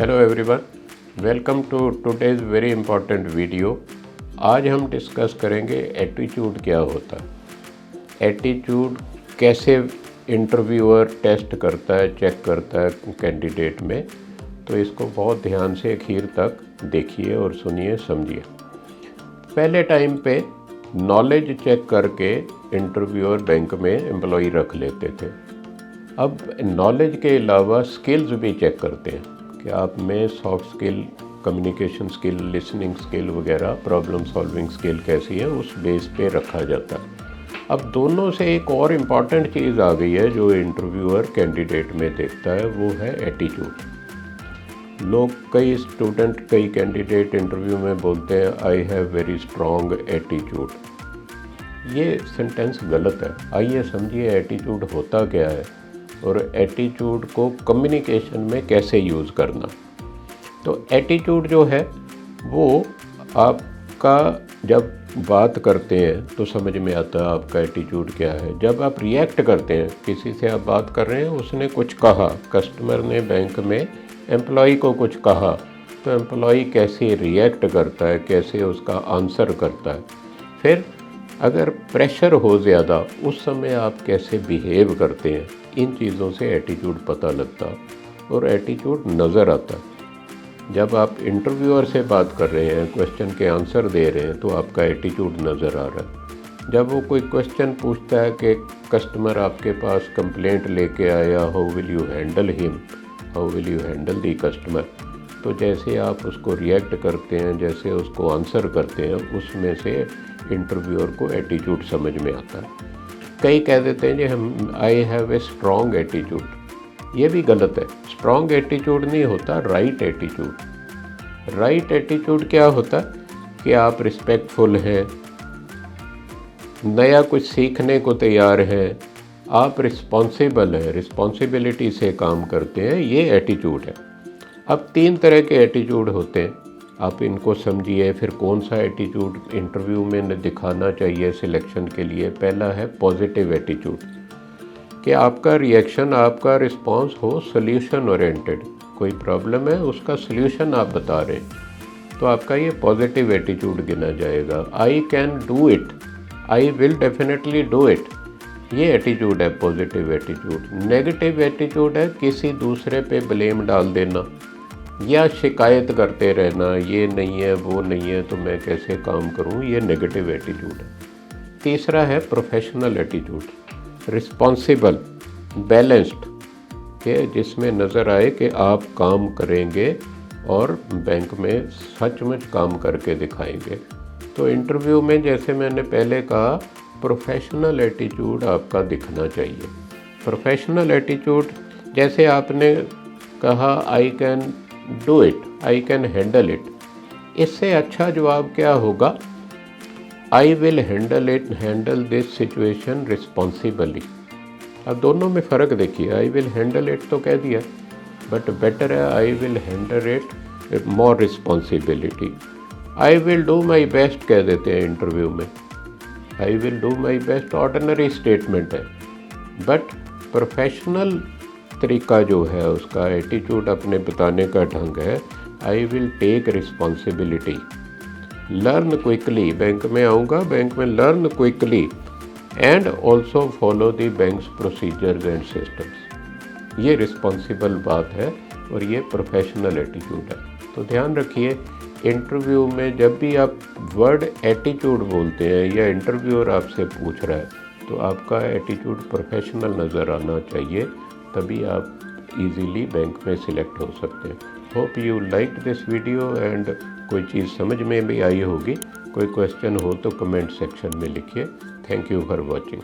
Hello everyone, welcome to today's very important video. आज हम discuss करेंगे एटीट्यूड क्या होता है, एटीट्यूड कैसे इंटरव्यूअर टेस्ट करता है, चेक करता है कैंडिडेट में। तो इसको बहुत ध्यान से आखिर तक देखिए और सुनिए, समझिए। पहले टाइम पे नॉलेज चेक करके इंटरव्यूअर बैंक में एम्प्लॉय रख लेते थे। अब नॉलेज के अलावा स्किल्स भी चेक करते हैं कि आप में soft skill, communication skill, listening skill वगैरह, प्रॉब्लम सॉल्विंग स्किल कैसी है, उस बेस पे रखा जाता है। अब दोनों से एक और इम्पॉर्टेंट चीज़ आ गई है जो इंटरव्यूअर कैंडिडेट में देखता है, वो है एटीट्यूड। लोग, कई स्टूडेंट, कई कैंडिडेट इंटरव्यू में बोलते हैं I have very strong attitude. ये सेंटेंस गलत है। आइए समझिए एटीट्यूड होता क्या है और एटीट्यूड को कम्युनिकेशन में कैसे यूज़ करना। तो एटीट्यूड जो है वो आपका, जब बात करते हैं तो समझ में आता है आपका एटीट्यूड क्या है। जब आप रिएक्ट करते हैं, किसी से आप बात कर रहे हैं, उसने कुछ कहा, कस्टमर ने बैंक में एम्प्लॉय को कुछ कहा, तो एम्प्लॉय कैसे रिएक्ट करता है, कैसे उसका आंसर करता है। फिर अगर प्रेशर हो ज़्यादा, उस समय आप कैसे बिहेव करते हैं। इन चीज़ों से एटीट्यूड पता लगता और एटीट्यूड नज़र आता। जब आप इंटरव्यूअर से बात कर रहे हैं, क्वेश्चन के आंसर दे रहे हैं, तो आपका एटीट्यूड नज़र आ रहा है। जब वो कोई क्वेश्चन पूछता है कि कस्टमर आपके पास कंप्लेंट लेके आया, how will you handle him, how will you handle the customer, तो जैसे आप उसको रिएक्ट करते हैं, जैसे उसको आंसर करते हैं, उसमें से इंटरव्यूअर को एटीट्यूड समझ में आता है। कई कह देते हैं जी I have a strong attitude. ये भी गलत है। स्ट्रॉन्ग एटीट्यूड नहीं होता, राइट एटीट्यूड। राइट एटीट्यूड क्या होता कि आप रिस्पेक्टफुल हैं, नया कुछ सीखने को तैयार हैं, आप रिस्पॉन्सिबल हैं, रिस्पॉन्सिबिलिटी से काम करते हैं, ये एटीट्यूड है। अब 3 तरह के एटीट्यूड होते हैं, आप इनको समझिए। फिर कौन सा एटीट्यूड इंटरव्यू में दिखाना चाहिए सिलेक्शन के लिए। पहला है पॉजिटिव एटीट्यूड, कि आपका रिएक्शन, आपका रिस्पांस हो सॉल्यूशन ओरिएंटेड। कोई प्रॉब्लम है, उसका सॉल्यूशन आप बता रहे हैं, तो आपका ये पॉजिटिव एटीट्यूड गिना जाएगा। I can do it, I will definitely do it, ये एटीट्यूड है पॉजिटिव एटीट्यूड। नेगेटिव एटीट्यूड है किसी दूसरे पे ब्लेम डाल देना या शिकायत करते रहना, ये नहीं है, वो नहीं है, तो मैं कैसे काम करूं, ये नेगेटिव एटीट्यूड है। तीसरा है प्रोफेशनल एटीट्यूड, रिस्पॉन्सिबल, बैलेंस्ड, के जिसमें नज़र आए कि आप काम करेंगे और बैंक में सचमुच काम करके दिखाएंगे। तो इंटरव्यू में, जैसे मैंने पहले कहा, प्रोफेशनल एटीट्यूड आपका दिखना चाहिए। प्रोफेशनल एटीट्यूड, जैसे आपने कहा I can do it, I can handle it, इससे अच्छा जवाब क्या होगा, I will handle it, handle this situation responsibly. अब दोनों में फ़र्क देखिए। आई विल हैंडल इट तो कह दिया, बट बेटर है I will handle it more responsibility. I will do my best कह देते हैं इंटरव्यू में, I will do my best ordinary statement है, बट प्रोफेशनल तरीका जो है, उसका एटीट्यूड अपने बताने का ढंग है, I will take responsibility, learn quickly, bank में आऊँगा, बैंक में learn quickly, and also follow the bank's procedures and systems. ये रिस्पॉन्सिबल बात है और ये प्रोफेशनल एटीट्यूड है। तो ध्यान रखिए, इंटरव्यू में जब भी आप वर्ड एटीट्यूड बोलते हैं या इंटरव्यूअर आपसे पूछ रहा है, तो आपका एटीट्यूड प्रोफेशनल नज़र आना चाहिए, तभी आप इजीली बैंक में सिलेक्ट हो सकते हैं। Hope you like this video and कोई चीज़ समझ में भी आई होगी। कोई क्वेश्चन हो तो कमेंट सेक्शन में लिखिए। Thank you for watching.